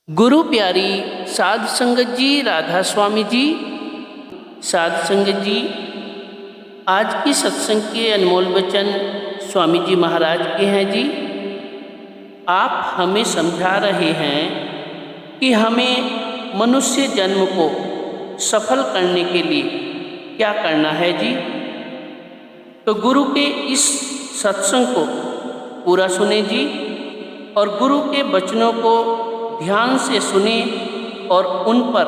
गुरु प्यारी साध संगत जी, राधा स्वामी जी, साध संगत जी, आज की सत्संग के अनमोल वचन स्वामी जी महाराज के हैं जी। आप हमें समझा रहे हैं कि हमें मनुष्य जन्म को सफल करने के लिए क्या करना है जी। तो गुरु के इस सत्संग को पूरा सुने जी और गुरु के वचनों को ध्यान से सुने और उन पर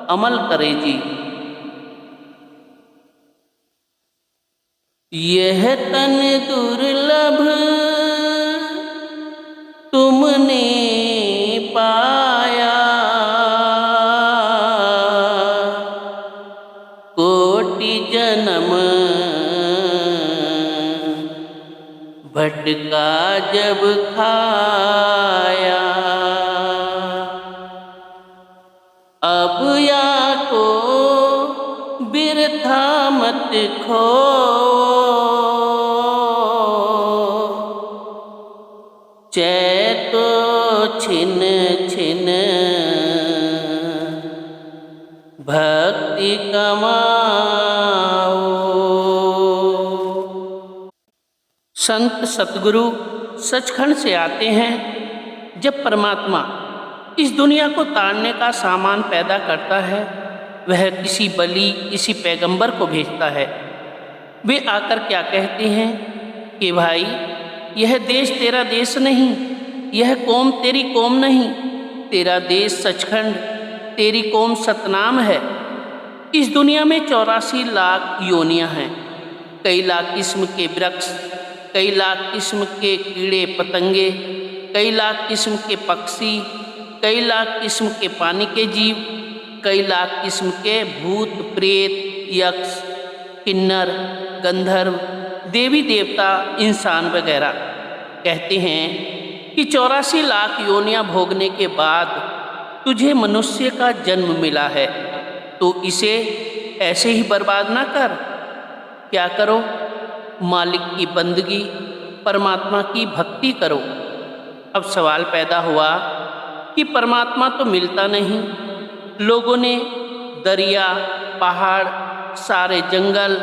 अमल करें जी। यह तन दुर्लभ तुमने पाया, कोटि जन्म भटका जब खाया। अब या तो बिरथा मत खो, चैतो छिन छिन भक्ति कमाओ। संत सतगुरु सचखंड से आते हैं। जब परमात्मा इस दुनिया को तारने का सामान पैदा करता है, वह किसी बलि, किसी पैगंबर को भेजता है। वे आकर क्या कहते हैं कि भाई, यह देश तेरा देश नहीं, यह कौम तेरी कौम नहीं, तेरा देश सचखंड, तेरी कौम सतनाम है। इस दुनिया में 84 लाख योनियां हैं। कई लाख किस्म के वृक्ष, कई लाख किस्म के कीड़े पतंगे, कई लाख किस्म के पक्षी, कई लाख किस्म के पानी के जीव, कई लाख किस्म के भूत प्रेत, यक्ष, किन्नर, गंधर्व, देवी देवता, इंसान वगैरह। कहते हैं कि 84 लाख योनियां भोगने के बाद तुझे मनुष्य का जन्म मिला है, तो इसे ऐसे ही बर्बाद ना कर। क्या करो? मालिक की बंदगी, परमात्मा की भक्ति करो। अब सवाल पैदा हुआ कि परमात्मा तो मिलता नहीं। लोगों ने दरिया, पहाड़, सारे जंगल,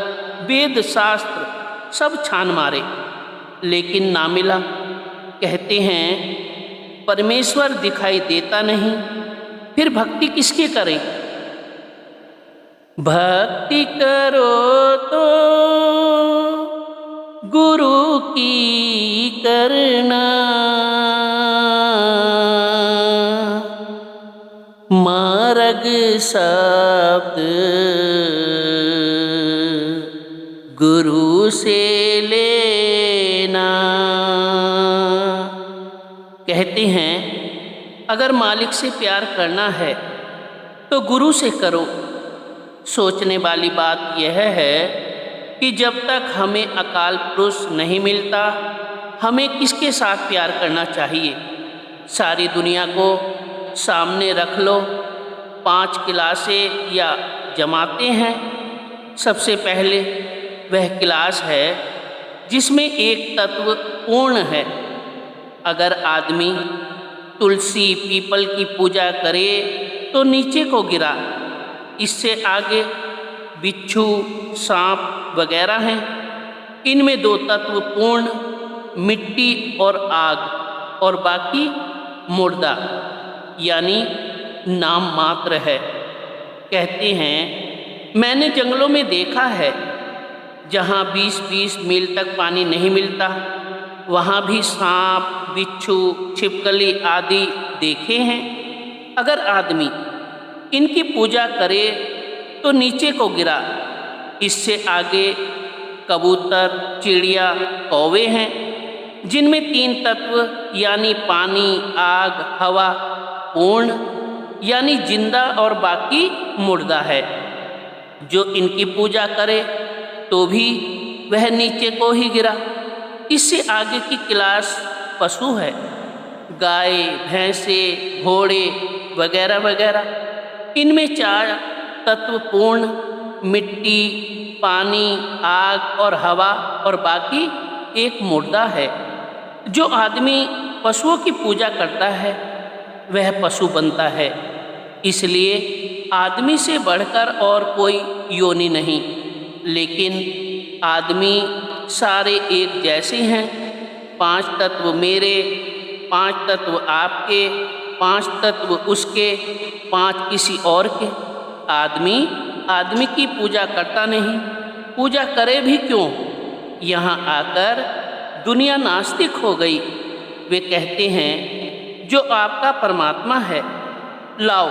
वेद शास्त्र सब छान मारे, लेकिन ना मिला। कहते हैं परमेश्वर दिखाई देता नहीं, फिर भक्ति किसकी करें? भक्ति करो तो गुरु की करना, मार्ग शब्द गुरु से लेना। कहते हैं अगर मालिक से प्यार करना है तो गुरु से करो। सोचने वाली बात यह है कि जब तक हमें अकाल पुरुष नहीं मिलता, हमें किसके साथ प्यार करना चाहिए? सारी दुनिया को सामने रख लो, 5 क्लासें या जमाते हैं। सबसे पहले वह क्लास है जिसमें एक तत्व पूर्ण है। अगर आदमी तुलसी पीपल की पूजा करे तो नीचे को गिरा। इससे आगे बिच्छू, सांप वगैरह हैं। इनमें 2 तत्व पूर्ण, मिट्टी और आग, और बाकी मुर्दा यानी नाम मात्र है। कहते हैं मैंने जंगलों में देखा है, जहाँ 20-20 मील तक पानी नहीं मिलता, वहाँ भी सांप, बिच्छू, छिपकली आदि देखे हैं। अगर आदमी इनकी पूजा करे तो नीचे को गिरा। इससे आगे कबूतर, चिड़िया, कौवे हैं, जिनमें 3 तत्व यानी पानी, आग, हवा पूर्ण यानी जिंदा, और बाकी मुर्दा है। जो इनकी पूजा करे तो भी वह नीचे को ही गिरा। इससे आगे की क्लास पशु है, गाय, भैंसे, घोड़े वगैरह वगैरह। इनमें 4 तत्व पूर्ण, मिट्टी, पानी, आग और हवा, और बाकी एक मुर्दा है। जो आदमी पशुओं की पूजा करता है वह पशु बनता है। इसलिए आदमी से बढ़कर और कोई योनि नहीं, लेकिन आदमी सारे एक जैसे हैं। 5 तत्व मेरे, 5 तत्व आपके, 5 तत्व उसके, 5 किसी और के। आदमी की पूजा करता नहीं, पूजा करे भी क्यों? यहाँ आकर दुनिया नास्तिक हो गई। वे कहते हैं जो आपका परमात्मा है, लाओ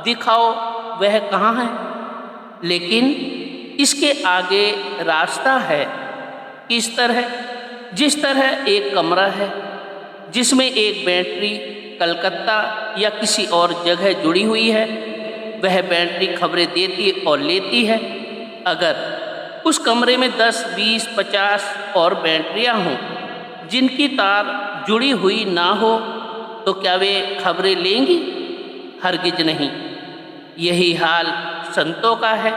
दिखाओ वह कहाँ है। लेकिन इसके आगे रास्ता है। किस तरह? जिस तरह एक कमरा है जिसमें एक बैटरी कलकत्ता या किसी और जगह जुड़ी हुई है, वह बैटरी खबरें देती और लेती है। अगर उस कमरे में 10, 20, 50 और बैटरियां हों जिनकी तार जुड़ी हुई ना हो, तो क्या वे खबरें लेंगी? हरगिज नहीं। यही हाल संतों का है।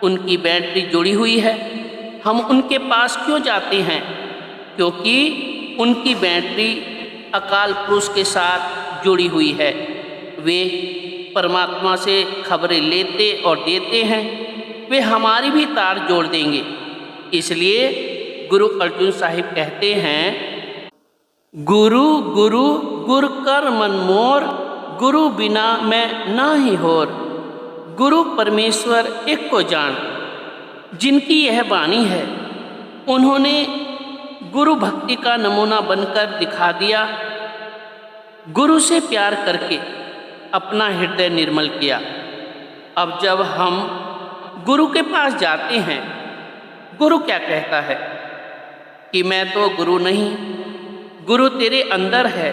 उनकी बैटरी जुड़ी हुई है। हम उनके पास क्यों जाते हैं? क्योंकि उनकी बैटरी अकाल पुरुष के साथ जुड़ी हुई है। वे परमात्मा से खबरें लेते और देते हैं। वे हमारी भी तार जोड़ देंगे। इसलिए गुरु अर्जुन साहिब कहते हैं, गुरु गुरु गुर कर मन मोर, गुरु बिना मैं नाही होर। गुरु परमेश्वर एक को जान। जिनकी यह वाणी है, उन्होंने गुरु भक्ति का नमूना बनकर दिखा दिया। गुरु से प्यार करके अपना हृदय निर्मल किया। अब जब हम गुरु के पास जाते हैं, गुरु क्या कहता है कि मैं तो गुरु नहीं, गुरु तेरे अंदर है,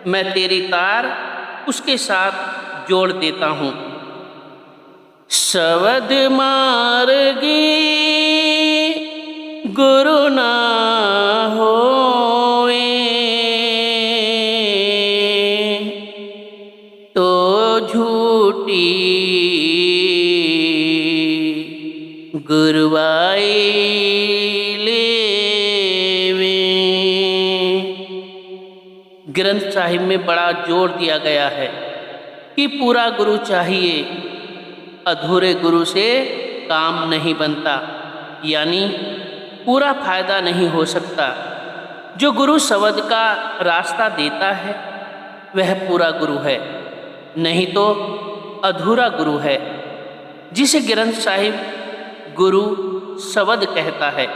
मैं तेरी तार उसके साथ जोड़ देता हूँ। शब्द मार्गी गुरु ना होए, तो झूठी गुरुवाई लेवे। ग्रंथ साहिब में बड़ा जोर दिया गया है कि पूरा गुरु चाहिए, अधूरे गुरु से काम नहीं बनता, यानी पूरा फायदा नहीं हो सकता। जो गुरु शब्द का रास्ता देता है वह पूरा गुरु है, नहीं तो अधूरा गुरु है। जिसे ग्रंथ साहिब गुरु शब्द कहता है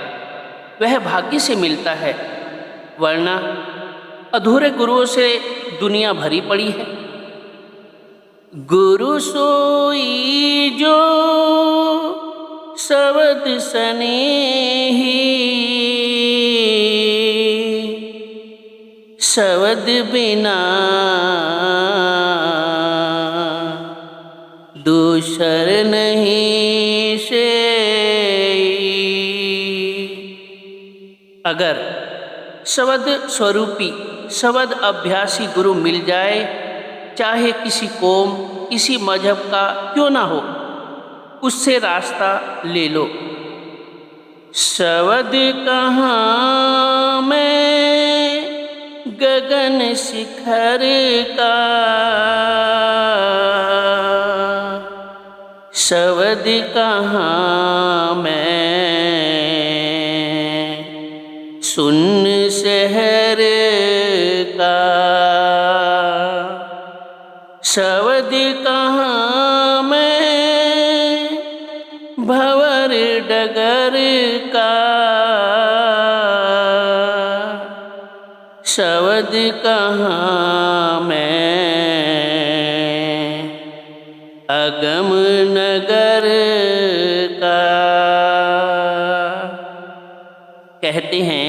वह भाग्य से मिलता है, वरना अधूरे गुरुओं से दुनिया भरी पड़ी है। गुरु सोई जो शब्द सनेही, शब्द बिना दूसर नहीं से। अगर शब्द स्वरूपी शब्द अभ्यासी गुरु मिल जाए, चाहे किसी कौम किसी मजहब का क्यों ना हो, उससे रास्ता ले लो। शब्द कहाँ मैं गगन शिखर का, शब्द कहाँ मैं सुन्न शहर का, शब्द कहाँ मैं भंवर डगर का, शब्द कहाँ मैं अगम नगर का। कहते हैं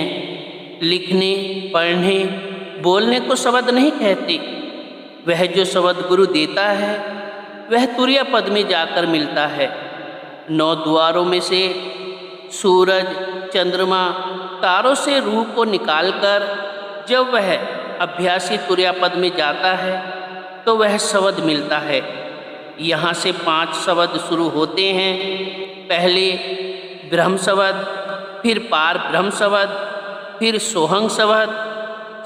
लिखने पढ़ने बोलने को शब्द नहीं कहते। वह जो शब्द गुरु देता है वह तुरीय पद में जाकर मिलता है। 9 द्वारों में से सूरज चंद्रमा तारों से रूह को निकालकर जब वह अभ्यासी तुरीय पद में जाता है तो वह शब्द मिलता है। यहाँ से 5 शब्द शुरू होते हैं। पहले ब्रह्म शब्द, फिर पार ब्रह्म शब्द, फिर सोहंग शब्द,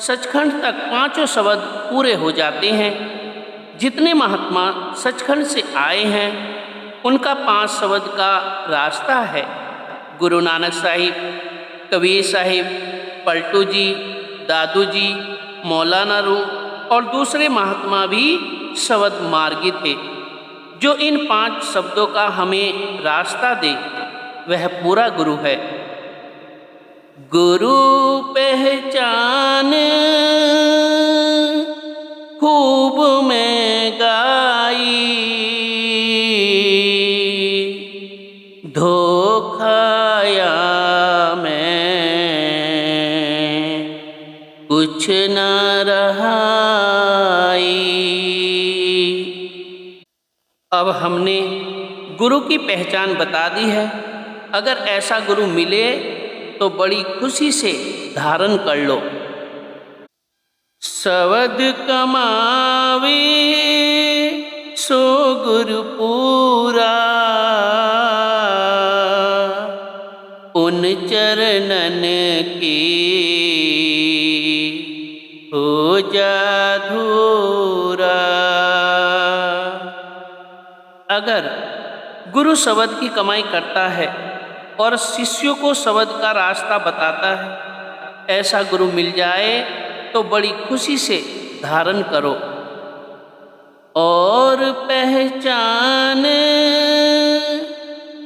सचखंड तक पांचों शब्द पूरे हो जाते हैं। जितने महात्मा सचखंड से आए हैं उनका 5 शब्द का रास्ता है। गुरु नानक साहिब, कबीर साहिब, पलटू जी, दादू जी, मौलाना रूम और दूसरे महात्मा भी शब्द मार्गी थे। जो इन 5 शब्दों का हमें रास्ता दे वह पूरा गुरु है। गुरु पहचान खूब मैं गाई, धोखाया मैं कुछ न रहाई। अब हमने गुरु की पहचान बता दी है। अगर ऐसा गुरु मिले तो बड़ी खुशी से धारण कर लो। शब्द कमावे सो गुरु पूरा, उन चरणन की हो जा धूरा। अगर गुरु शब्द की कमाई करता है और शिष्यों को शब्द का रास्ता बताता है, ऐसा गुरु मिल जाए तो बड़ी खुशी से धारण करो। और पहचान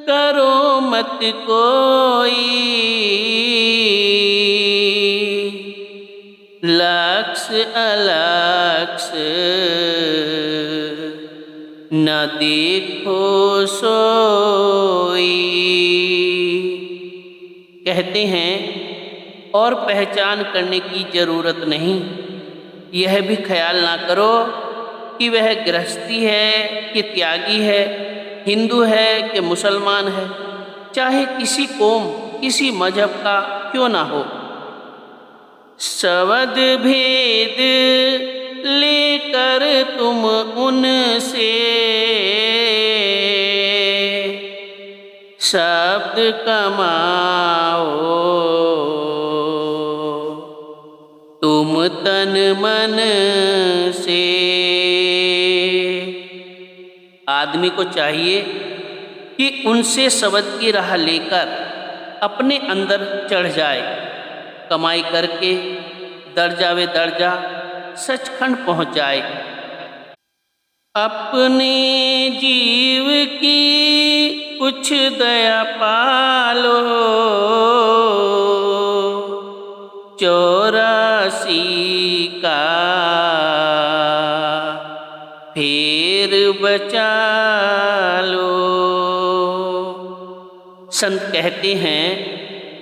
करो मत कोई, लक्ष्य अलक्ष्य न देखो सोई। कहते हैं और पहचान करने की जरूरत नहीं। यह भी ख्याल ना करो कि वह गृहस्थी है कि त्यागी है, हिंदू है कि मुसलमान है, चाहे किसी कौम किसी मजहब का क्यों ना हो। शब्द भेद लेकर तुम उनसे शब्द कमाओ, तुम तन मन से। आदमी को चाहिए कि उनसे शब्द की राह लेकर अपने अंदर चढ़ जाए, कमाई करके दर्जा वे दर्जा सचखंड पहुँच जाए। अपने जीव की कुछ दया पालो, 84 का फिर बचा लो। संत कहते हैं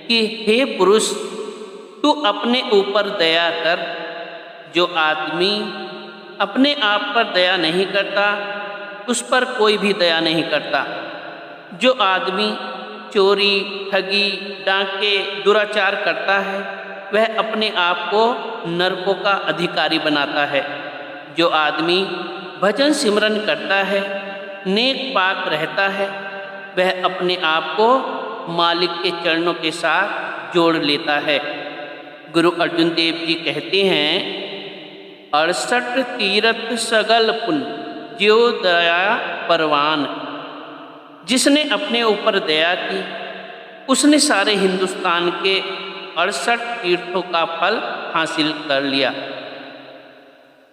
कि हे पुरुष, तू अपने ऊपर दया कर। जो आदमी अपने आप पर दया नहीं करता उस पर कोई भी दया नहीं करता। जो आदमी चोरी, ठगी, डांके, दुराचार करता है वह अपने आप को नरकों का अधिकारी बनाता है। जो आदमी भजन सिमरन करता है, नेक पाक रहता है, वह अपने आप को मालिक के चरणों के साथ जोड़ लेता है। गुरु अर्जुन देव जी कहते हैं, 68 तीरथ सगल पुन ज्यो दया परवान। जिसने अपने ऊपर दया की उसने सारे हिंदुस्तान के 68 तीर्थों का फल हासिल कर लिया।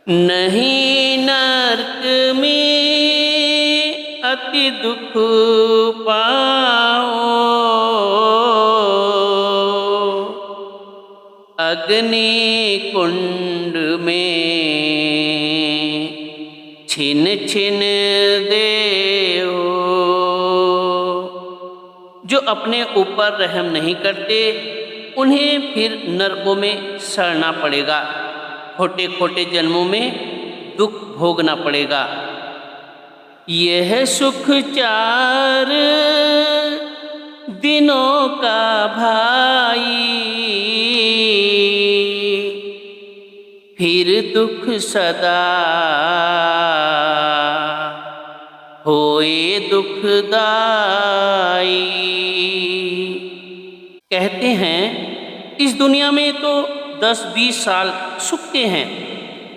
नहीं नरक में अति दुख पाओ, अग्नि कुंड में छिन छिन देओ। जो अपने ऊपर रहम नहीं करते उन्हें फिर नरकों में सड़ना पड़ेगा, खोटे खोटे जन्मों में दुख भोगना पड़ेगा। यह सुख 4 दिनों का भाई, फिर दुख सदा होए दुखदाई। कहते हैं इस दुनिया में तो 10-20 साल सूखते हैं।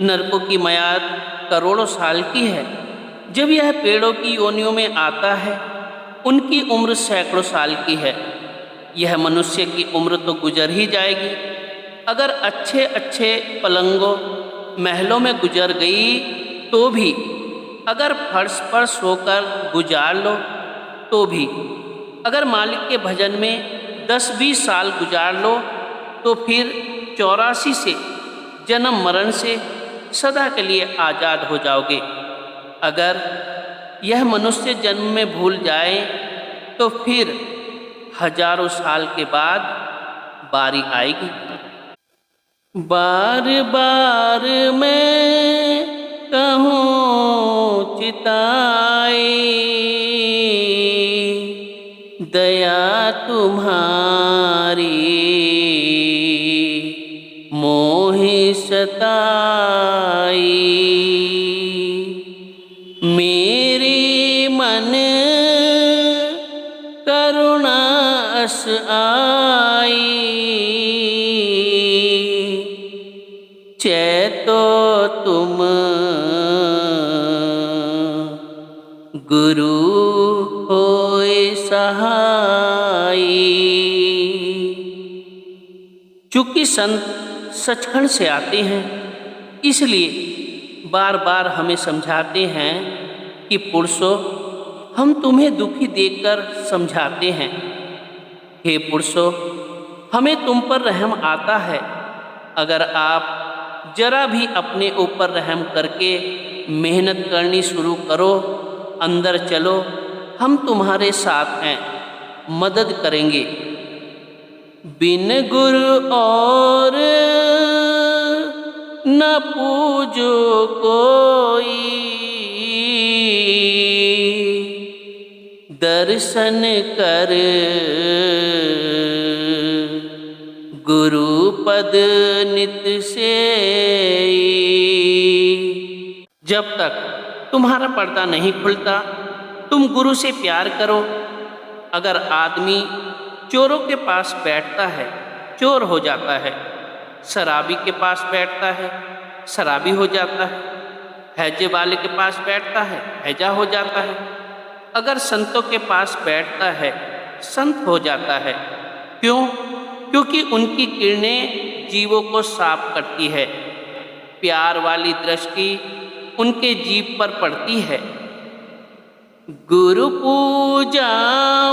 नरकों की मयाद करोड़ों साल की है। जब यह पेड़ों की योनियों में आता है, उनकी उम्र सैकड़ों साल की है। यह मनुष्य की उम्र तो गुजर ही जाएगी। अगर अच्छे अच्छे पलंगों महलों में गुजर गई तो भी, अगर फर्श पर सोकर गुजार लो तो भी, अगर मालिक के भजन में 10-20 साल गुजार लो तो फिर 84 से, जन्म मरण से सदा के लिए आज़ाद हो जाओगे। अगर यह मनुष्य जन्म में भूल जाए तो फिर हजारों साल के बाद बारी आएगी। बार बार मैं कहूँ चिताई, दया तुम्हारी मोहि सताई। मेरी मन करुणा अस आई, चैतो तुम गुरु होए सहाई। चूँकि संत सचखंड से आते हैं, इसलिए बार बार हमें समझाते हैं कि पुरुषों, हम तुम्हें दुखी देखकर समझाते हैं। हे पुरुषों, हमें तुम पर रहम आता है। अगर आप जरा भी अपने ऊपर रहम करके मेहनत करनी शुरू करो, अंदर चलो, हम तुम्हारे साथ हैं, मदद करेंगे। बिन गुरु और न पूजो कोई, दर्शन कर गुरु पद नित सेई। जब तक तुम्हारा पर्दा नहीं खुलता, तुम गुरु से प्यार करो। अगर आदमी चोरों के पास बैठता है, चोर हो जाता है। शराबी के पास बैठता है, शराबी हो जाता है। हैजे वाले के पास बैठता है, हैजा हो जाता है। अगर संतों के पास बैठता है, संत हो जाता है। क्यों? क्योंकि उनकी किरणें जीवों को साफ करती है। प्यार वाली दृष्टि उनके जीव पर पड़ती है। गुरु पूजा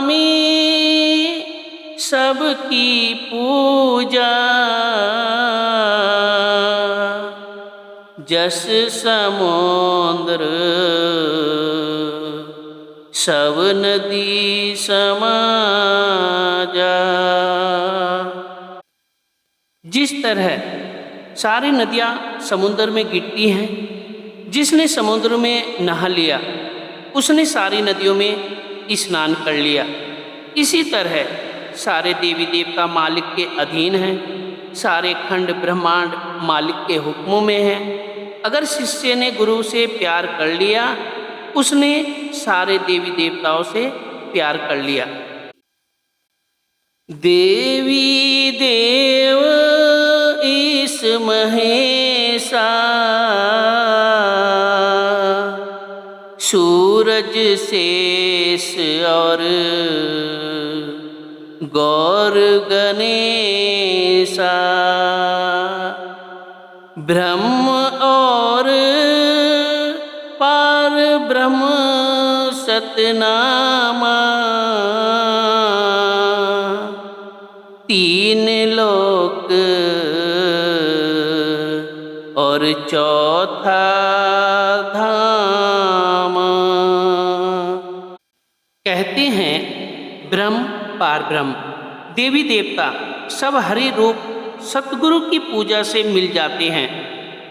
में सबकी पूजा, जस समुद्र सब नदी समा जा। जिस तरह सारी नदियाँ समुद्र में गिरती हैं, जिसने समुद्र में नहा लिया उसने सारी नदियों में स्नान कर लिया। इसी तरह सारे देवी देवता मालिक के अधीन हैं, सारे खंड ब्रह्मांड मालिक के हुक्मों में हैं। अगर शिष्य ने गुरु से प्यार कर लिया, उसने सारे देवी देवताओं से प्यार कर लिया। देवी देव ईश महेशा, सूरज शेष और गौर गणेशा, ब्रह्म और पार ब्रह्म सतनामा, तीन लोक और चौथा धाम। कहते हैं ब्रह्म पार ब्रह्म देवी देवता सब हरि रूप सतगुरु की पूजा से मिल जाते हैं।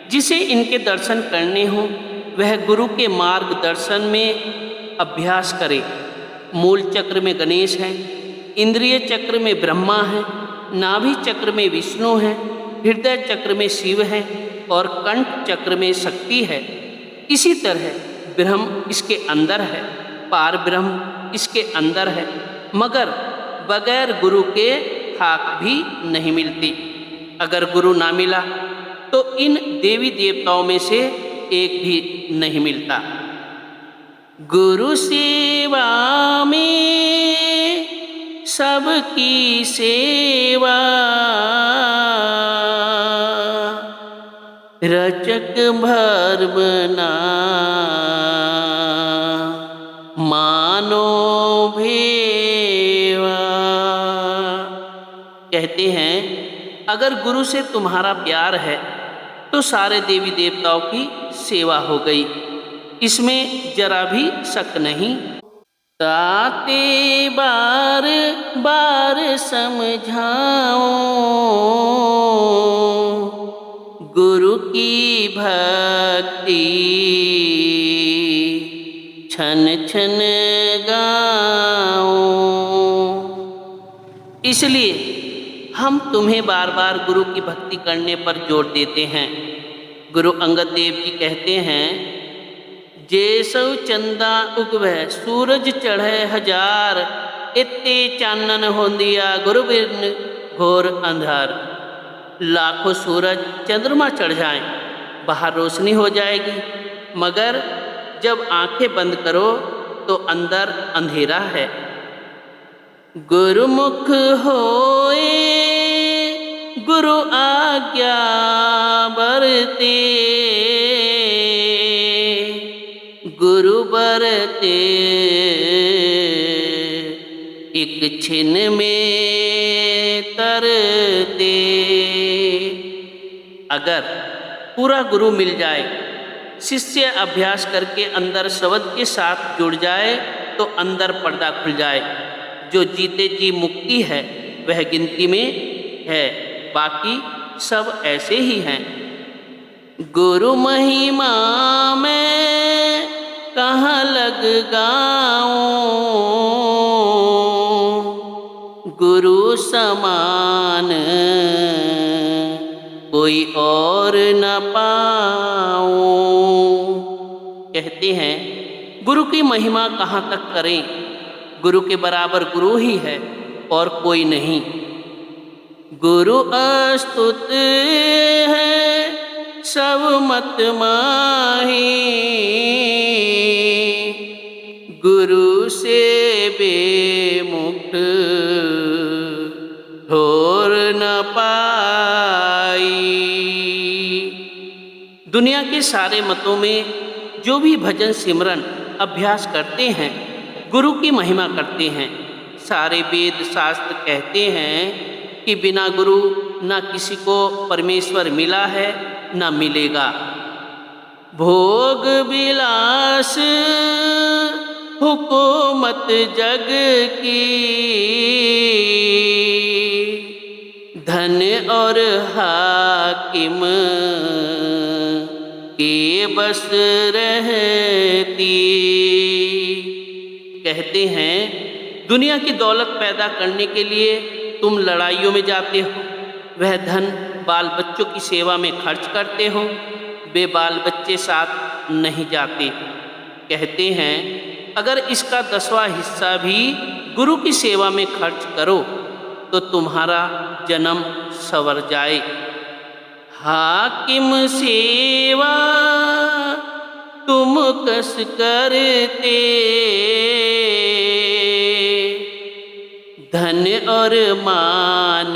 जिसे इनके दर्शन करने हों वह गुरु के मार्गदर्शन में अभ्यास करे। मूल चक्र में गणेश है, इंद्रिय चक्र में ब्रह्मा है, नाभि चक्र में विष्णु है, हृदय चक्र में शिव है और कंठ चक्र में शक्ति है। इसी तरह ब्रह्म इसके अंदर है, पार ब्रह्म इसके अंदर है, मगर बगैर गुरु के थाक भी नहीं मिलती। अगर गुरु ना मिला तो इन देवी देवताओं में से एक भी नहीं मिलता। गुरु सेवा में सबकी सेवा, रचक भर्मना मानो भेवा। कहते हैं अगर गुरु से तुम्हारा प्यार है तो सारे देवी देवताओं की सेवा हो गई, इसमें जरा भी शक नहीं। ताते बार बार समझाओ, गुरु की भक्ति छन छन गाओ। इसलिए हम तुम्हें बार बार गुरु की भक्ति करने पर जोर देते हैं। गुरु अंगद देव जी कहते हैं, जैसो चंदा उगवै सूरज चढ़े हजार, इत्ते चानन होंदिया गुरु बिन घोर अंधार। लाखों सूरज चंद्रमा चढ़ जाएं, बाहर रोशनी हो जाएगी, मगर जब आंखें बंद करो तो अंदर अंधेरा है। गुरुमुख होए गुरु आज्ञा बरते, गुरु बरते एक छिन में तरते। अगर पूरा गुरु मिल जाए, शिष्य अभ्यास करके अंदर शब्द के साथ जुड़ जाए तो अंदर पर्दा खुल जाए। जो जीते जी मुक्ति है वह गिनती में है, बाकी सब ऐसे ही हैं। गुरु महिमा में कहाँ लग गाऊं, गुरु समान कोई और न पाऊं। कहते हैं गुरु की महिमा कहाँ तक करें, गुरु के बराबर गुरु ही है और कोई नहीं। गुरु अस्तुत है सब मत माही, गुरु से बेमुख ठोर न पाई। दुनिया के सारे मतों में जो भी भजन सिमरन अभ्यास करते हैं गुरु की महिमा करते हैं। सारे वेद शास्त्र कहते हैं कि बिना गुरु न किसी को परमेश्वर मिला है न मिलेगा। भोग विलास हुकूमत जग की, धन और हाकिम के बस रहती। कहते हैं दुनिया की दौलत पैदा करने के लिए तुम लड़ाइयों में जाते हो, वह धन बाल बच्चों की सेवा में खर्च करते हो, वे बाल बच्चे साथ नहीं जाते। कहते हैं अगर इसका 10वां हिस्सा भी गुरु की सेवा में खर्च करो तो तुम्हारा जन्म संवर जाए। हाकिम सेवा तुम कस करते, धन और मान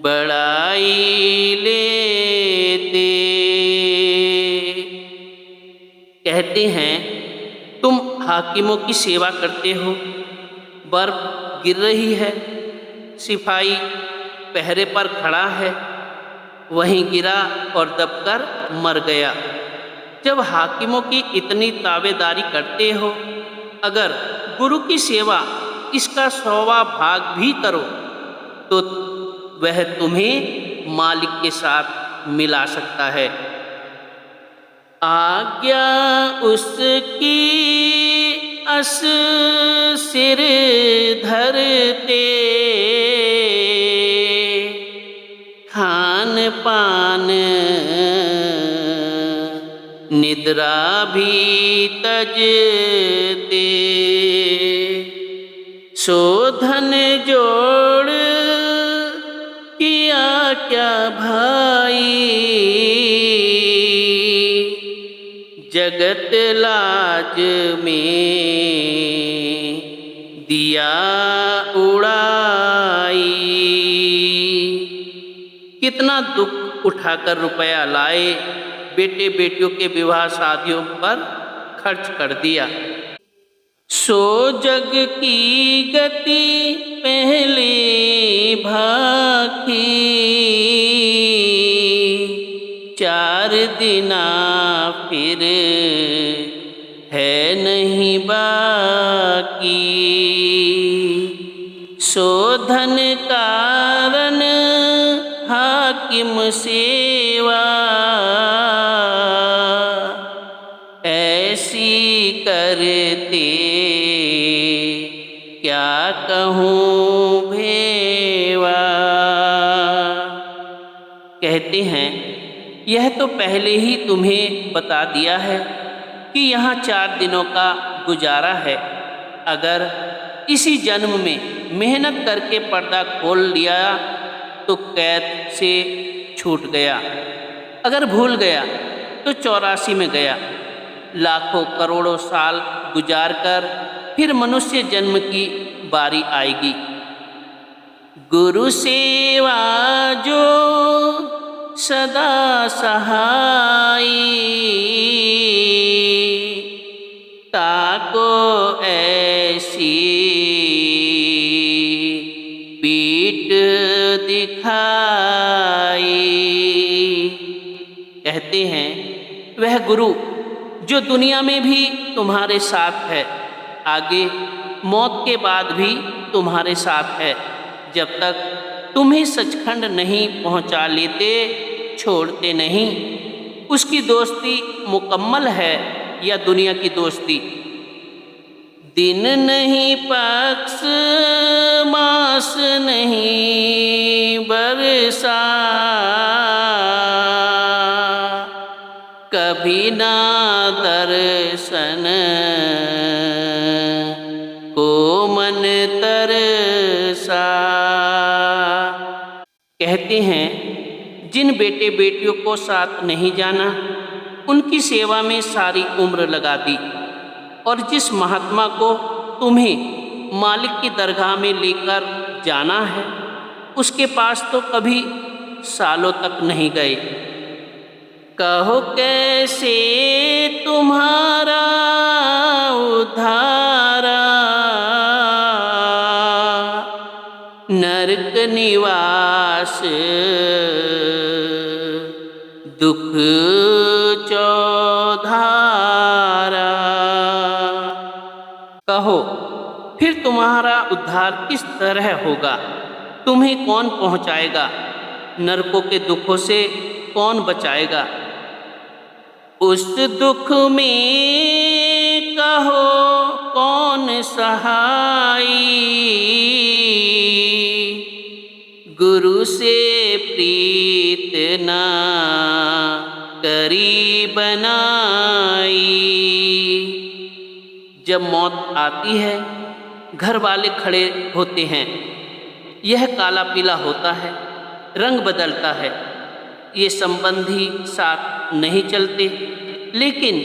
बड़ाई लेते। कहते हैं तुम हाकिमों की सेवा करते हो, बर्फ गिर रही है, सिपाही पहरे पर खड़ा है, वहीं गिरा और दबकर मर गया। जब हाकिमों की इतनी ताबेदारी करते हो, अगर गुरु की सेवा इसका 100वां भाग भी करो तो वह तुम्हें मालिक के साथ मिला सकता है। आज्ञा उसकी अस सिर धरते, खान पान निद्रा भी तजते। शोधन जोड़ क्या भाई, जगत लाज में दिया उड़ाई। कितना दुख उठाकर रुपया लाए, बेटे बेटियों के विवाह शादियों पर खर्च कर दिया। सो जग की गति पहले भाखी, 4 दिना फिर है नहीं बाकी। सो धन कारण हाकिम सेवा, ऐसी करते क्या कहूँ भेवा। कहते हैं यह तो पहले ही तुम्हें बता दिया है कि यहाँ 4 दिनों का गुजारा है। अगर इसी जन्म में मेहनत करके पर्दा खोल लिया तो कैद से छूट गया, अगर भूल गया तो 84 में गया। लाखों करोड़ों साल गुजार कर फिर मनुष्य जन्म की बारी आएगी। गुरु सेवा जो सदा सहाई, ताको ऐसी पीठ दिखाई। कहते हैं वह गुरु जो दुनिया में भी तुम्हारे साथ है, आगे मौत के बाद भी तुम्हारे साथ है। जब तक तुम्हें सचखंड नहीं पहुंचा लेते, छोड़ते नहीं। उसकी दोस्ती मुकम्मल है या दुनिया की दोस्ती। दिन नहीं पक्ष, मास नहीं बरसा, कभी ना दर्शन को मन तरसा। कहते हैं जिन बेटे बेटियों को साथ नहीं जाना, उनकी सेवा में सारी उम्र लगा दी। और जिस महात्मा को तुम्हें मालिक की दरगाह में लेकर जाना है, उसके पास तो कभी सालों तक नहीं गए। कहो कैसे तुम्हारा उद्धारा, नरक निवास दुख चौधारा। कहो फिर तुम्हारा उद्धार किस तरह होगा, तुम्हें कौन पहुँचाएगा, नरकों के दुखों से कौन बचाएगा। उस दुख में कहो कौन सहाई, गुरु से प्रीत ना करी बनाई। जब मौत आती है, घर वाले खड़े होते हैं, यह काला पीला होता है, रंग बदलता है। ये संबंधी साथ नहीं चलते, लेकिन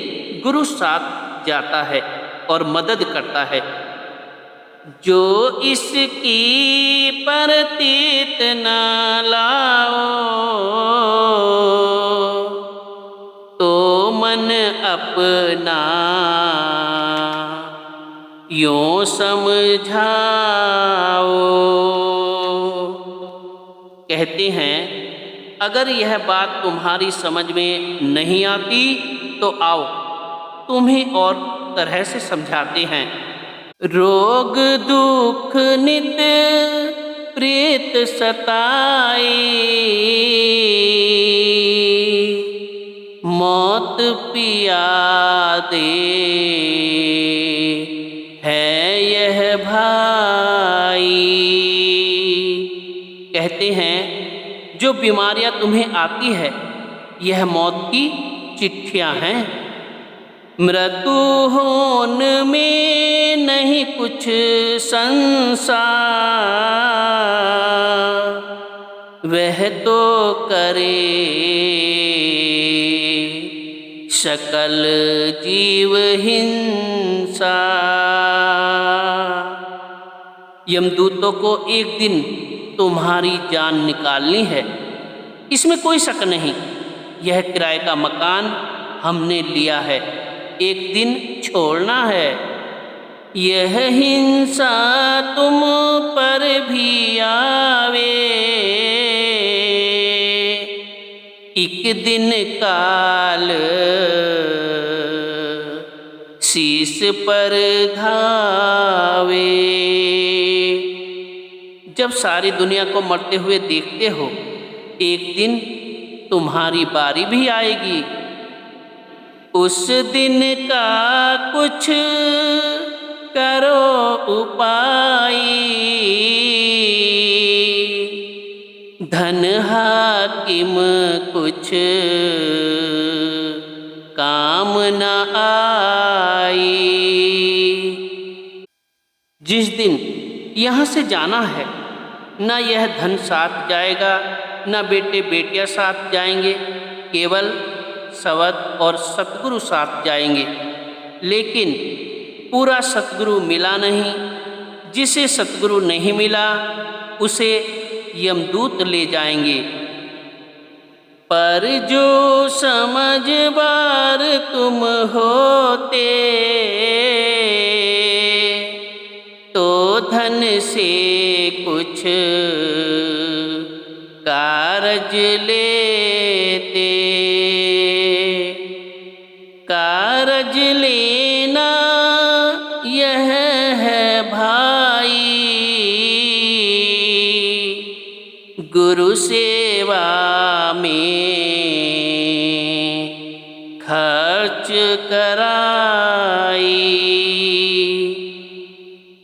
गुरु साथ जाता है और मदद करता है। जो इसकी परतीत न लाओ, तो मन अपना यूं समझाओ। कहते हैं अगर यह बात तुम्हारी समझ में नहीं आती तो आओ, तुम्हें और तरह से समझाते हैं। रोग दुख नित प्रेत सताए, मौत पिया दे है यह भाई। कहते हैं जो बीमारियां तुम्हें आती है, यह मौत की चिट्ठियां हैं। मृत्यु होन में नहीं कुछ संसार, वह तो करे सकल जीव हिंसा। यमदूतों को एक दिन तुम्हारी जान निकालनी है, इसमें कोई शक नहीं। यह किराए का मकान हमने लिया है, एक दिन छोड़ना है। यह हिंसा तुम पर भी आवे, एक दिन काल शीश पर धावे। जब सारी दुनिया को मरते हुए देखते हो, एक दिन तुम्हारी बारी भी आएगी। उस दिन का कुछ करो उपाय, धन हाकिम कुछ काम न आई। जिस दिन यहाँ से जाना है, न यह धन साथ जाएगा, न बेटे बेटियाँ साथ जाएंगे, केवल सवत और सतगुरु साथ जाएंगे। लेकिन पूरा सतगुरु मिला नहीं। जिसे सतगुरु नहीं मिला उसे यमदूत ले जाएंगे। पर जो समझदार तुम होते, तो धन से कुछ कारज लेते। कारज लेना यह है भाई, गुरु सेवा में खर्च कराई।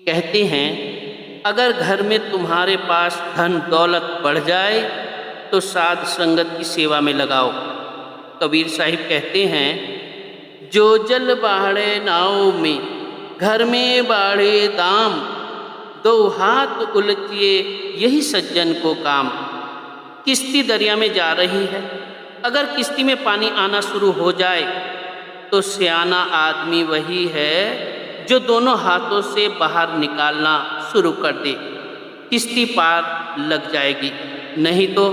कहते हैं, अगर घर में तुम्हारे पास धन दौलत बढ़ जाए तो साध संगत की सेवा में लगाओ। कबीर साहिब कहते हैं, जो जल बाढ़े नाव में, घर में बाढ़े दाम, दो हाथ उलझिए यही सज्जन को काम। किश्ती दरिया में जा रही है, अगर किश्ती में पानी आना शुरू हो जाए तो सियाना आदमी वही है जो दोनों हाथों से बाहर निकालना शुरू कर दे, किश्ती पार लग जाएगी, नहीं तो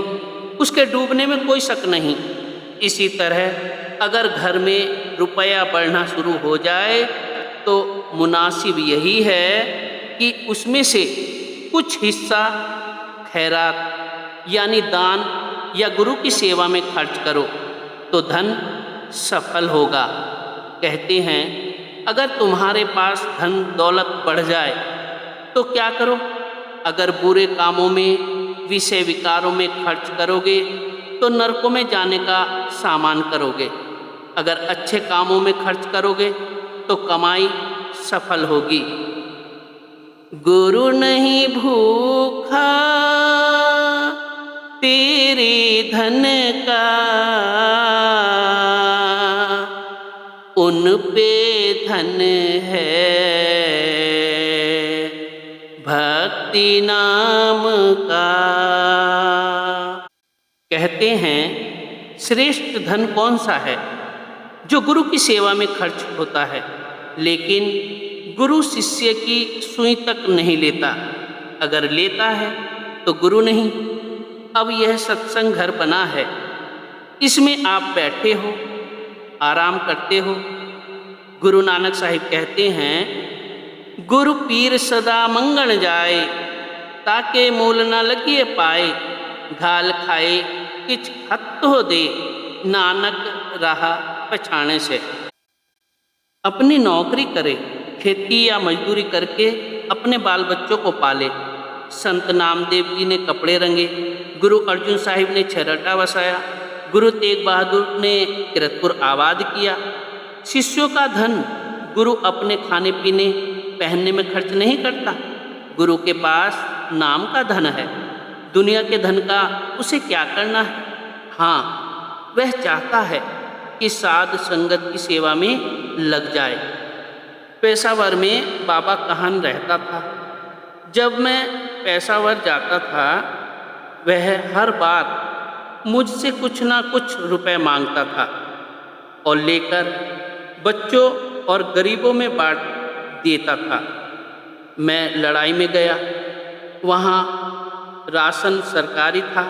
उसके डूबने में कोई शक नहीं। इसी तरह अगर घर में रुपया बढ़ना शुरू हो जाए तो मुनासिब यही है कि उसमें से कुछ हिस्सा खैरात यानी दान या गुरु की सेवा में खर्च करो, तो धन सफल होगा। कहते हैं, अगर तुम्हारे पास धन दौलत बढ़ जाए तो क्या करो? अगर बुरे कामों में, विषय विकारों में खर्च करोगे तो नरकों में जाने का सामान करोगे। अगर अच्छे कामों में खर्च करोगे तो कमाई सफल होगी। गुरु नहीं भूखा तेरे धन का, उन पे धन है भक्ति नाम का। कहते हैं, श्रेष्ठ धन कौन सा है? जो गुरु की सेवा में खर्च होता है, लेकिन गुरु शिष्य की सुई तक नहीं लेता। अगर लेता है तो गुरु नहीं। अब यह सत्संग घर बना है, इसमें आप बैठे हो, आराम करते हो। गुरु नानक साहिब कहते हैं, गुरु पीर सदा मंगण जाए, ताके मूल न लगिए पाए, घाल खाए किछ हत हो दे, नानक राह पछाणे से। अपनी नौकरी करे, खेती या मजदूरी करके अपने बाल बच्चों को पाले। संत नामदेव जी ने कपड़े रंगे, गुरु अर्जुन साहिब ने छरटा बसाया, गुरु तेग बहादुर ने किरतपुर आबाद किया। शिष्यों का धन गुरु अपने खाने पीने पहनने में खर्च नहीं करता। गुरु के पास नाम का धन है, दुनिया के धन का उसे क्या करना है? हाँ, वह चाहता है कि साध संगत की सेवा में लग जाए। पेशावर में बाबा कहान रहता था। जब मैं पेशावर जाता था, वह हर बार मुझसे कुछ ना कुछ रुपए मांगता था और लेकर बच्चों और गरीबों में बांट देता था। मैं लड़ाई में गया, वहाँ राशन सरकारी था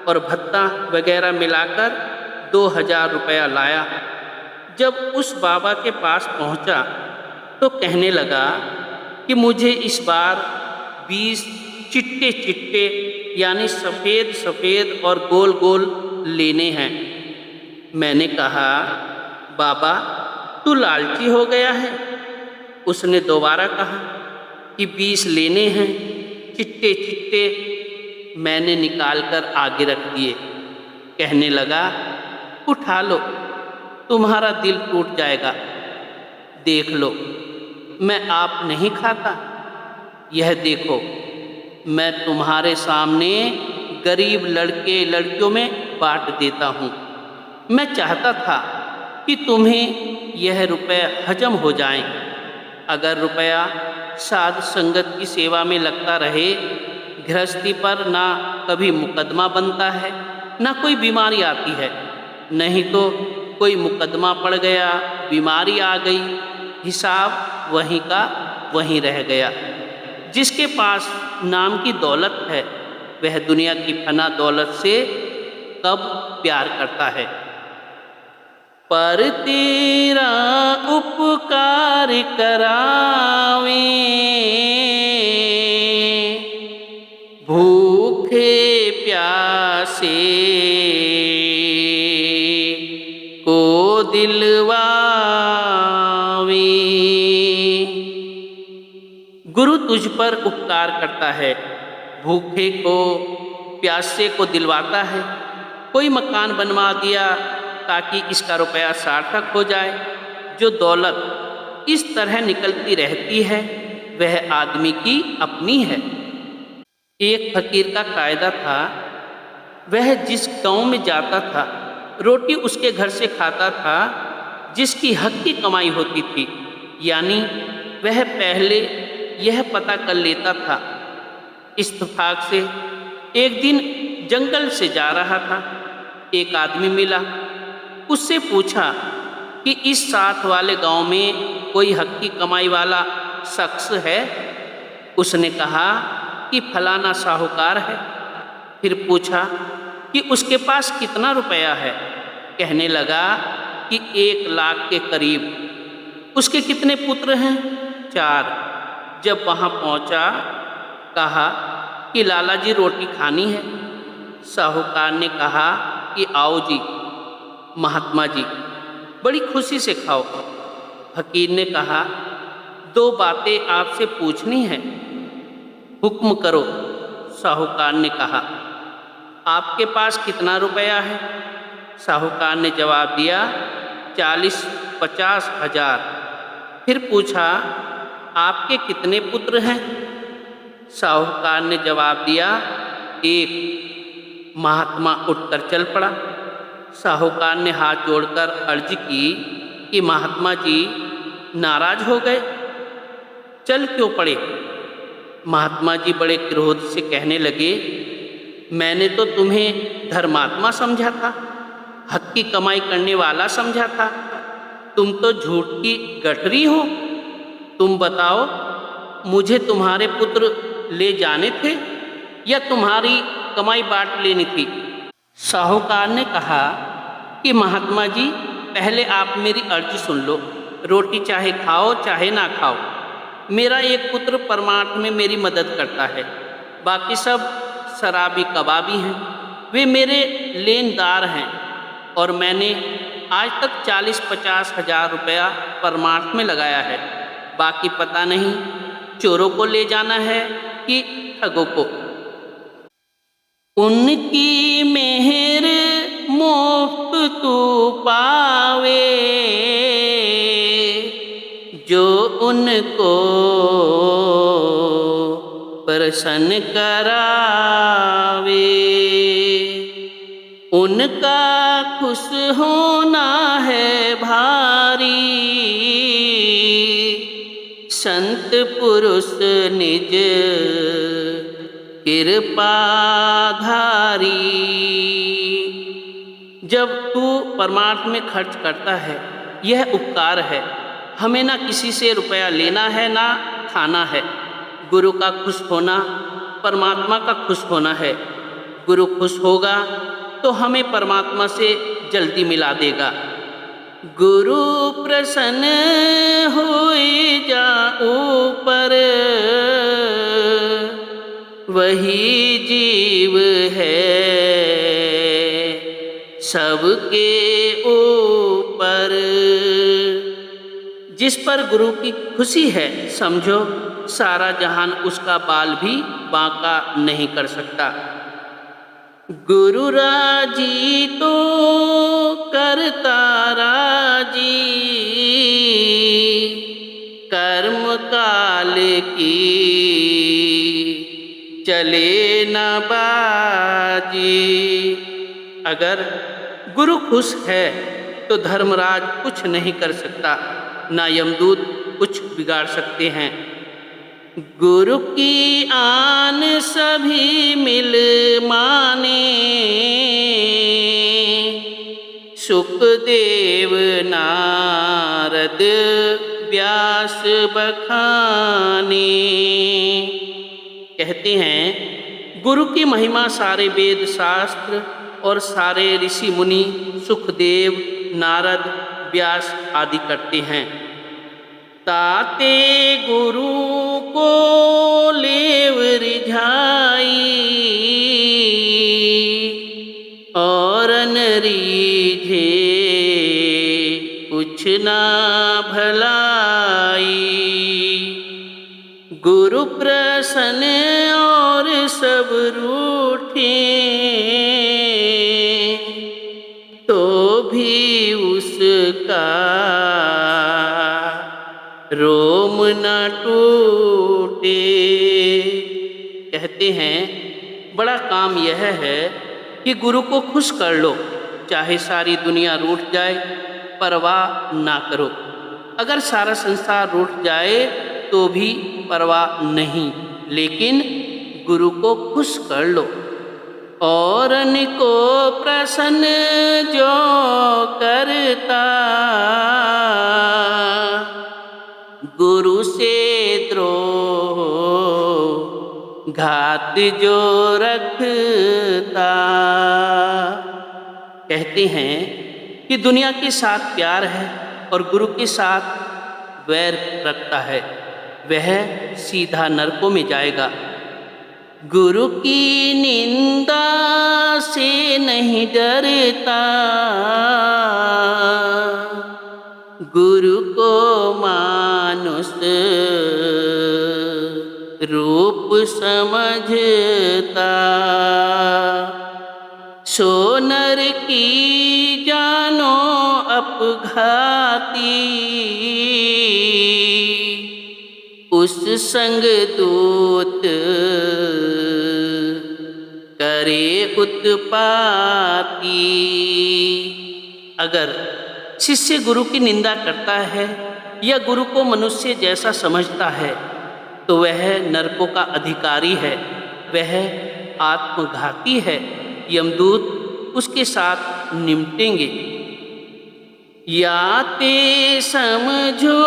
और भत्ता वगैरह मिलाकर 2000 रुपया लाया। जब उस बाबा के पास पहुँचा तो कहने लगा कि मुझे इस बार 20 चिट्टे चिट्टे यानी सफ़ेद सफ़ेद और गोल गोल लेने हैं। मैंने कहा, बाबा तू लालची हो गया है। उसने दोबारा कहा कि 20 लेने हैं चिट्टे चिट्टे। मैंने निकाल कर आगे रख दिए। कहने लगा, उठा लो, तुम्हारा दिल टूट जाएगा। देख लो, मैं आप नहीं खाता। यह देखो, मैं तुम्हारे सामने गरीब लड़के लड़कियों में बांट देता हूँ। मैं चाहता था कि तुम्हें यह रुपए हजम हो जाएं। अगर रुपया साध संगत की सेवा में लगता रहे, गृहस्थी पर ना कभी मुकदमा बनता है, ना कोई बीमारी आती है। नहीं तो कोई मुकदमा पड़ गया, बीमारी आ गई, हिसाब वहीं का वहीं रह गया। जिसके पास नाम की दौलत है, वह दुनिया की फना दौलत से कब प्यार करता है। पर तेरा उपकार करावे, भूखे प्यासे को दिलवावे। गुरु तुझ पर उपकार करता है, भूखे को प्यासे को दिलवाता है। कोई मकान बनवा दिया ताकि इसका रुपया सार्थक हो जाए। जो दौलत इस तरह निकलती रहती है, वह आदमी की अपनी है। एक फकीर का कायदा था, वह जिस गांव में जाता था, रोटी उसके घर से खाता था जिसकी हक की कमाई होती थी। यानी वह पहले यह पता कर लेता था। इत्तेफाक से एक दिन जंगल से जा रहा था, एक आदमी मिला। उससे पूछा कि इस साथ वाले गांव में कोई हक की कमाई वाला शख्स है। उसने कहा कि फलाना साहूकार है। फिर पूछा कि उसके पास कितना रुपया है। कहने लगा कि 1 लाख के करीब। उसके कितने पुत्र हैं? 4। जब वहाँ पहुँचा, कहा कि लाला जी रोटी खानी है। साहूकार ने कहा कि आओ जी महात्मा जी, बड़ी खुशी से खाओ। फकीर ने कहा, 2 बातें आपसे पूछनी है। हुक्म करो। साहूकार ने कहा, आपके पास कितना रुपया है? साहूकार ने जवाब दिया, 40-50 हजार। फिर पूछा, आपके कितने पुत्र हैं? साहूकार ने जवाब दिया, 1। महात्मा उठकर चल पड़ा। साहूकार ने हाथ जोड़कर अर्ज की कि महात्मा जी नाराज हो गए, चल क्यों पड़े? महात्मा जी बड़े क्रोध से कहने लगे, मैंने तो तुम्हें धर्मात्मा समझा था, हक की कमाई करने वाला समझा था। तुम तो झूठ की गठरी हो। तुम बताओ, मुझे तुम्हारे पुत्र ले जाने थे या तुम्हारी कमाई बांट लेनी थी? साहूकार ने कहा कि महात्मा जी, पहले आप मेरी अर्जी सुन लो। रोटी चाहे खाओ चाहे ना खाओ, मेरा एक पुत्र परमार्थ में मेरी मदद करता है, बाकी सब शराबी कबाबी हैं। वे मेरे लेनदार हैं और मैंने आज तक 40-50 हजार रुपया परमार्थ में लगाया है। बाकी पता नहीं चोरों को ले जाना है कि ठगों को। उनकी मेहर मुफ्त तू पावे, जो उनको प्रसन्न करावे। उनका खुश होना है भारी, संत पुरुष निज कृपाधारी। जब तू परमार्थ में खर्च करता है, यह उपकार है। हमें ना किसी से रुपया लेना है ना खाना है। गुरु का खुश होना परमात्मा का खुश होना है। गुरु खुश होगा तो हमें परमात्मा से जल्दी मिला देगा। गुरु प्रसन्न हुई जा ऊपर, वही जीव है सबके ऊपर। जिस पर गुरु की खुशी है, समझो सारा जहान उसका बाल भी बांका नहीं कर सकता। गुरु राजी तो करता राजी, कर्म काल की चले न बाजी। अगर गुरु खुश है तो धर्मराज कुछ नहीं कर सकता, ना यमदूत कुछ बिगाड़ सकते हैं। गुरु की आन सभी मिल माने, सुखदेव नारद व्यास बखाने। कहते हैं गुरु की महिमा सारे वेद शास्त्र और सारे ऋषि मुनि सुखदेव नारद व्यास आदि करते हैं। ताते गुरु को लेव रिझाई, और रीझे कुछ ना भलाई। गुरु प्रसन्न और सब रूठे, तो भी उसका रोम न टूटे। कहते हैं बड़ा काम यह है कि गुरु को खुश कर लो, चाहे सारी दुनिया रूठ जाए परवाह ना करो। अगर सारा संसार रूठ जाए तो भी परवाह नहीं, लेकिन गुरु को खुश कर लो। औरन को प्रसन्न जो करता, गुरु से द्रोह घात जो रखता। कहते हैं कि दुनिया के साथ प्यार है और गुरु के साथ वैर रखता है, वह सीधा नरकों में जाएगा। गुरु की निंदा से नहीं डरता, गुरु को मानुष रूप समझता। सोनर की जानो अपघाती, उस संग दूत करे उत्पाती। अगर शिष्य गुरु की निंदा करता है या गुरु को मनुष्य जैसा समझता है तो वह नरकों का अधिकारी है, वह आत्मघाती है। यमदूत उसके साथ निपटेंगे। या ते समझो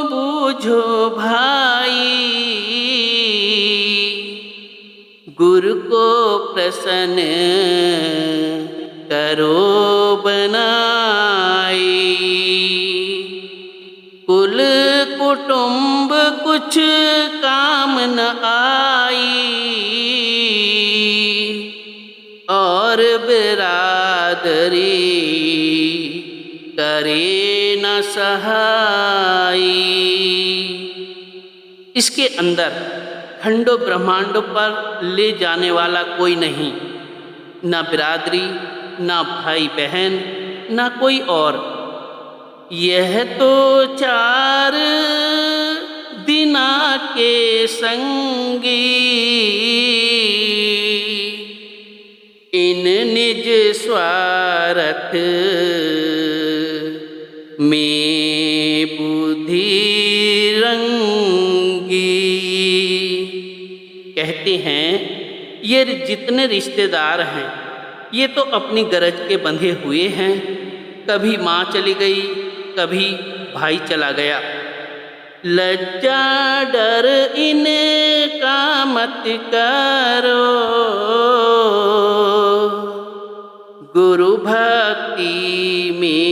बूझो भाई, गुरु को प्रसन्न करो बनाई। कुल कुटुंब कुछ काम न आई, और बिरादरी करे न सहाई। इसके अंदर खंडों ब्रह्मांडों पर ले जाने वाला कोई नहीं, ना बिरादरी, ना भाई बहन, ना कोई और। यह तो चार दिना के संगी, इन निज स्वार्थ में बुद्धि रंगी। कहते हैं ये जितने रिश्तेदार हैं ये तो अपनी गरज के बंधे हुए हैं। कभी माँ चली गई, कभी भाई चला गया। लज्जा डर इनका मत करो, गुरु भक्ति में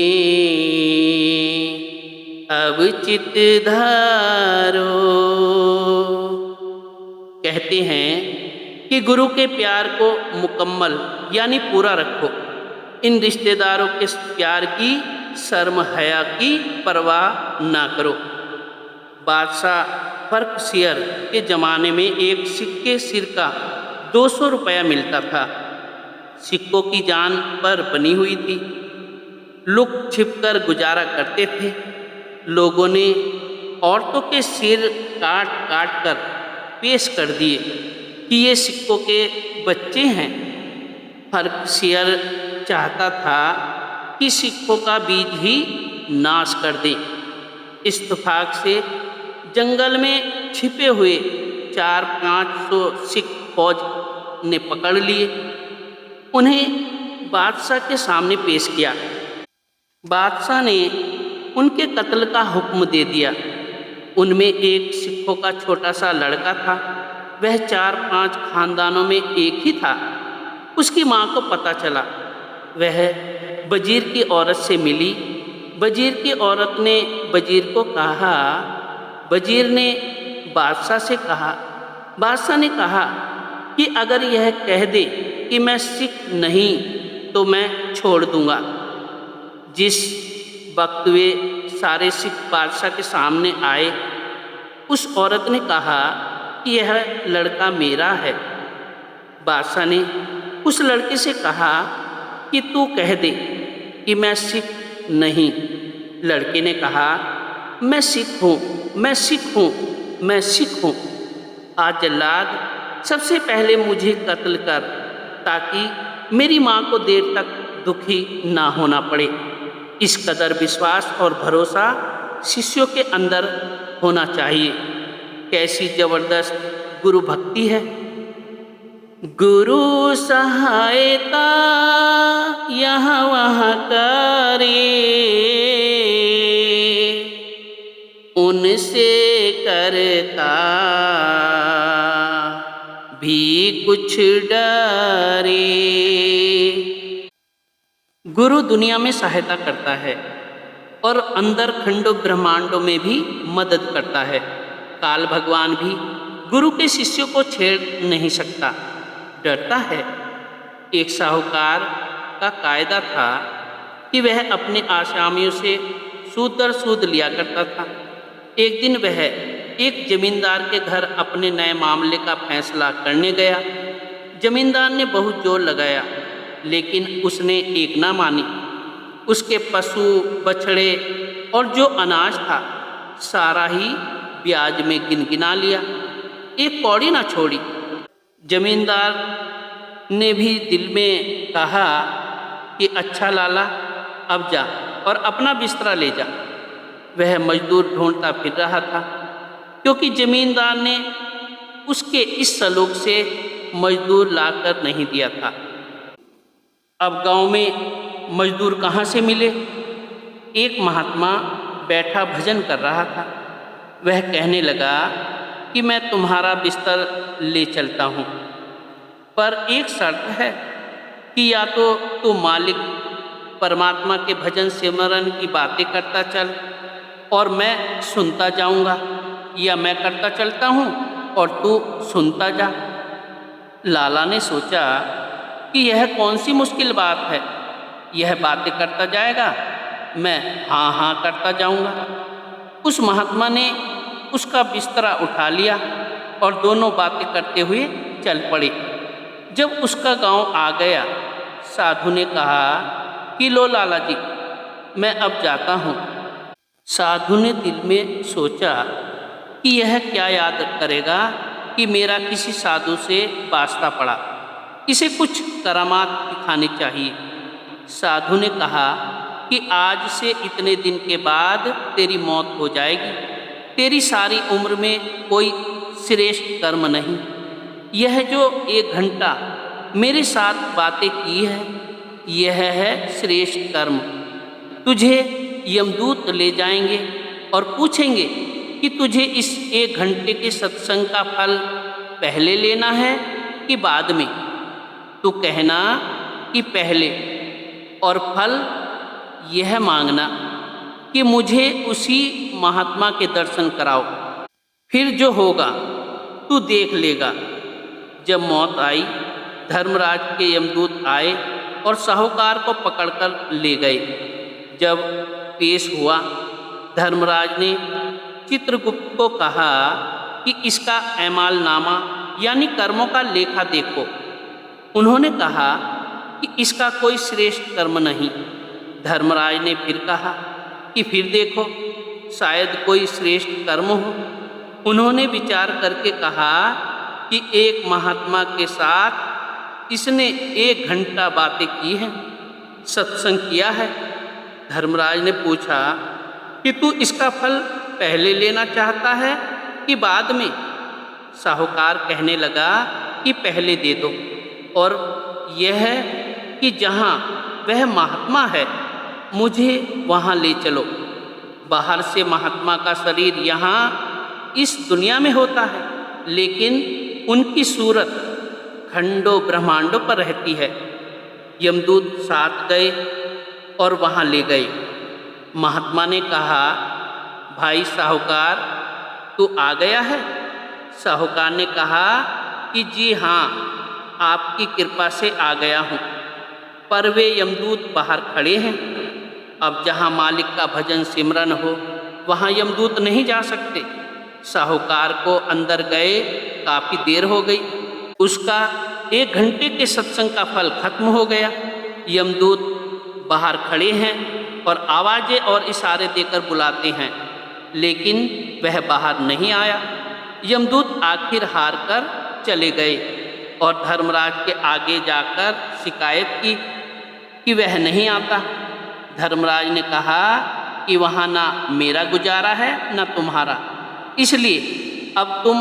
अब चित धारो। कहते हैं कि गुरु के प्यार को मुकम्मल यानी पूरा रखो। इन रिश्तेदारों के प्यार की शर्म हया की परवाह ना करो। बादशाह बर्कशायर के ज़माने में एक सिक्के सिर का 200 रुपया मिलता था। सिक्कों की जान पर बनी हुई थी। लुक छिपकर गुजारा करते थे। लोगों ने औरतों के सिर काट काट कर पेश कर दिए कि ये सिक्कों के बच्चे हैं। बर्कशायर चाहता था कि सिक्कों का बीज ही नाश कर दे। इत्तेफाक से जंगल में छिपे हुए 400-500 सिख फौज ने पकड़ लिए। उन्हें बादशाह के सामने पेश किया। बादशाह ने उनके कत्ल का हुक्म दे दिया। उनमें एक सिखों का छोटा सा लड़का था। वह 4-5 खानदानों में एक ही था। उसकी माँ को पता चला। वह वजीर की औरत से मिली। वजीर की औरत ने वजीर को कहा। वजीर ने बादशाह से कहा। बादशाह ने कहा कि अगर यह कह दे कि मैं सिख नहीं तो मैं छोड़ दूंगा। जिस वक्त वे सारे सिख बादशाह के सामने आए, उस औरत ने कहा कि यह लड़का मेरा है। बादशाह ने उस लड़के से कहा कि तू कह दे कि मैं सिख नहीं। लड़के ने कहा, मैं सिख हूँ, मैं सिख हूँ, मैं सिख हूँ। आज जल्लाद सबसे पहले मुझे कत्ल कर, ताकि मेरी माँ को देर तक दुखी ना होना पड़े। इस कदर विश्वास और भरोसा शिष्यों के अंदर होना चाहिए। कैसी जबरदस्त गुरु भक्ति है। गुरु सहायता यहाँ वहाँ करे, उनसे करता भी कुछ डरे। गुरु दुनिया में सहायता करता है और अंदर खंडों ब्रह्मांडों में भी मदद करता है। काल भगवान भी गुरु के शिष्यों को छेड़ नहीं सकता, डरता है। एक साहूकार का कायदा था कि वह अपने आसामियों से सूद दर सूद लिया करता था। एक दिन वह एक जमींदार के घर अपने नए मामले का फैसला करने गया। जमींदार ने बहुत जोर लगाया, लेकिन उसने एक ना मानी। उसके पशु बछड़े और जो अनाज था सारा ही ब्याज में गिनगिना लिया, एक कौड़ी ना छोड़ी। जमींदार ने भी दिल में कहा कि अच्छा लाला, अब जा और अपना बिस्तरा ले जा। वह मजदूर ढूंढता फिर रहा था, क्योंकि जमींदार ने उसके इस सलूक से मजदूर लाकर नहीं दिया था। अब गांव में मजदूर कहाँ से मिले? एक महात्मा बैठा भजन कर रहा था। वह कहने लगा कि मैं तुम्हारा बिस्तर ले चलता हूँ, पर एक शर्त है कि या तो तू मालिक परमात्मा के भजन सिमरन की बातें करता चल और मैं सुनता जाऊँगा, या मैं करता चलता हूँ और तू सुनता जा। लाला ने सोचा कि यह कौन सी मुश्किल बात है। यह बातें करता जाएगा, मैं हाँ हाँ करता जाऊँगा। उस महात्मा ने उसका बिस्तरा उठा लिया और दोनों बातें करते हुए चल पड़े। जब उसका गांव आ गया, साधु ने कहा कि लो लाला जी, मैं अब जाता हूँ। साधु ने दिल में सोचा कि यह क्या याद करेगा कि मेरा किसी साधु से वास्ता पड़ा, इसे कुछ करामात दिखानी चाहिए। साधु ने कहा कि आज से इतने दिन के बाद तेरी मौत हो जाएगी। तेरी सारी उम्र में कोई श्रेष्ठ कर्म नहीं, यह जो 1 घंटा मेरे साथ बातें की है, यह है श्रेष्ठ कर्म। तुझे यमदूत ले जाएंगे और पूछेंगे कि तुझे इस 1 घंटे के सत्संग का फल पहले लेना है कि बाद में। तू कहना कि पहले, और फल यह मांगना कि मुझे उसी महात्मा के दर्शन कराओ। फिर जो होगा तू देख लेगा। जब मौत आई, धर्मराज के यमदूत आए और साहूकार को पकड़कर ले गए। जब पेश हुआ, धर्मराज ने चित्रगुप्त को कहा कि इसका ऐमालनामा यानी कर्मों का लेखा देखो। उन्होंने कहा कि इसका कोई श्रेष्ठ कर्म नहीं। धर्मराज ने फिर कहा कि फिर देखो, शायद कोई श्रेष्ठ कर्म हो। उन्होंने विचार करके कहा कि एक महात्मा के साथ इसने 1 घंटा बातें की हैं, सत्संग किया है। धर्मराज ने पूछा कि तू इसका फल पहले लेना चाहता है कि बाद में। साहूकार कहने लगा कि पहले दे दो, और यह है कि जहाँ वह महात्मा है मुझे वहाँ ले चलो। बाहर से महात्मा का शरीर यहाँ इस दुनिया में होता है, लेकिन उनकी सूरत खंडों ब्रह्मांडों पर रहती है। यमदूत साथ गए और वहाँ ले गए। महात्मा ने कहा, भाई साहूकार, तू आ गया है? साहूकार ने कहा कि जी हाँ, आपकी कृपा से आ गया हूँ। पर वे यमदूत बाहर खड़े हैं। अब जहाँ मालिक का भजन सिमरन हो वहाँ यमदूत नहीं जा सकते। साहूकार को अंदर गए काफ़ी देर हो गई। उसका 1 घंटे के सत्संग का फल खत्म हो गया। यमदूत बाहर खड़े हैं और आवाज़ें और इशारे देकर बुलाते हैं, लेकिन वह बाहर नहीं आया। यमदूत आखिर हार कर चले गए और धर्मराज के आगे जाकर शिकायत की कि वह नहीं आता। धर्मराज ने कहा कि वहाँ ना मेरा गुजारा है ना तुम्हारा, इसलिए अब तुम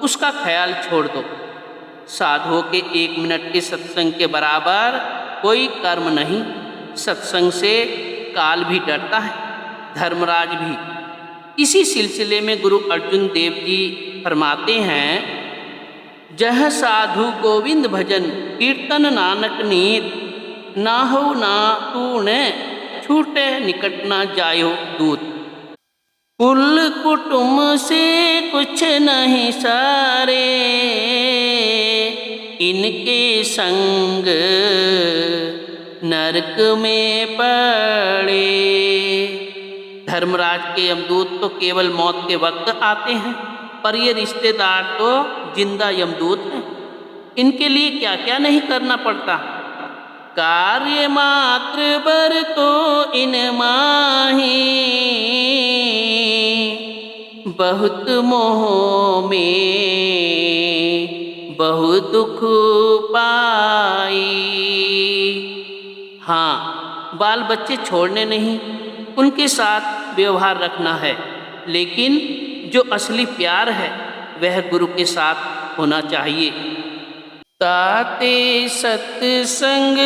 उसका ख्याल छोड़ दो। साधुओं के 1 मिनट के सत्संग के बराबर कोई कर्म नहीं। सत्संग से काल भी डरता है, धर्मराज भी। इसी सिलसिले में गुरु अर्जुन देव जी फरमाते हैं, जह साधु गोविंद भजन कीर्तन नानक नीत, ना हो ना तूने छूटे निकट ना जायो दूत। कुल कुटुंब से कुछ नहीं सारे, इनके संग नरक में पड़े। धर्मराज के यमदूत तो केवल मौत के वक्त आते हैं, पर ये रिश्तेदार तो जिंदा यमदूत हैं। इनके लिए क्या क्या नहीं करना पड़ता। कार्य मात्र बर तो इन माही, बहुत मोह में बहुत दुख पाई। हाँ, बाल बच्चे छोड़ने नहीं, उनके साथ व्यवहार रखना है, लेकिन जो असली प्यार है वह गुरु के साथ होना चाहिए। ताते सत्संग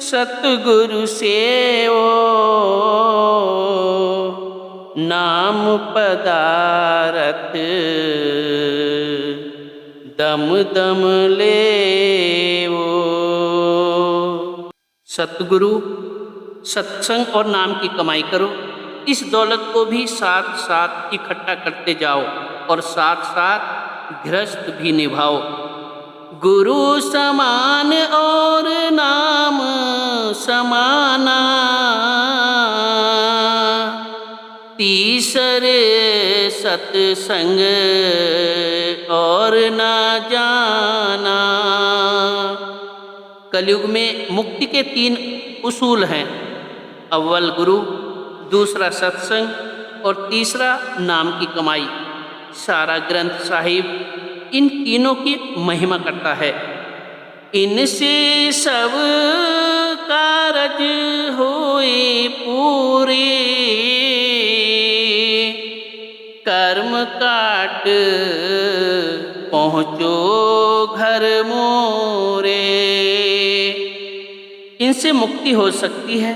सतगुरु सेवो, नाम पदारथ दम दम लेवो। सतगुरु, सत्संग और नाम की कमाई करो। इस दौलत को भी साथ साथ इकट्ठा करते जाओ और साथ साथ गृहस्थ भी निभाओ। गुरु समान और नाम समाना, तीसरे सत्संग और ना जाना। कलयुग में मुक्ति के 3 उसूल हैं। अव्वल गुरु, दूसरा सत्संग और तीसरा नाम की कमाई। सारा ग्रंथ साहिब इन तीनों की महिमा करता है। इनसे सब कारज होए पूरे, कर्म काट पहुँचो हर मोरे। इनसे मुक्ति हो सकती है,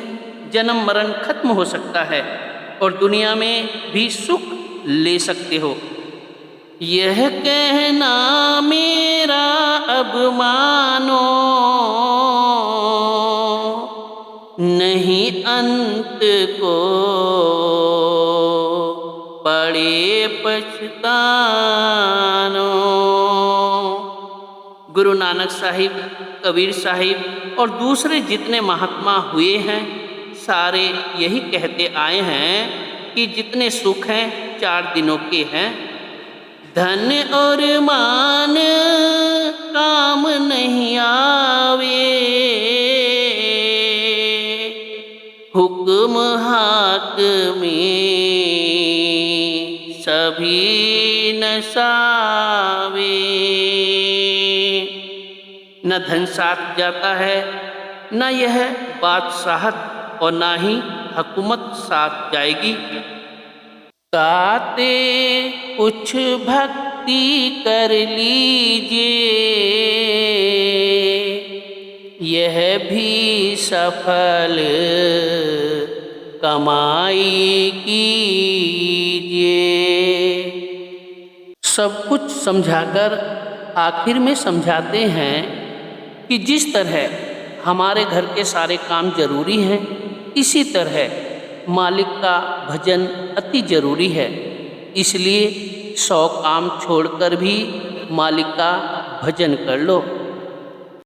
जन्म मरण खत्म हो सकता है और दुनिया में भी सुख ले सकते हो। यह कहना मेरा अब मानो, नहीं अंत को पड़े पछतानो। गुरु नानक साहिब, कबीर साहिब और दूसरे जितने महात्मा हुए हैं, सारे यही कहते आए हैं कि जितने सुख हैं 4 दिनों के हैं। धन और मान काम नहीं आवे, हुक्म हाथ में सभी नसावे। न धन साथ जाता है, न यह बादशाहत और न ही हुकूमत साथ जाएगी। गाते कुछ भक्ति कर लीजिए, यह भी सफल कमाई कीजिए। सब कुछ समझाकर आखिर में समझाते हैं कि जिस तरह हमारे घर के सारे काम जरूरी हैं, इसी तरह मालिक का भजन अति जरूरी है। इसलिए 100 काम छोड़कर भी मालिक का भजन कर लो।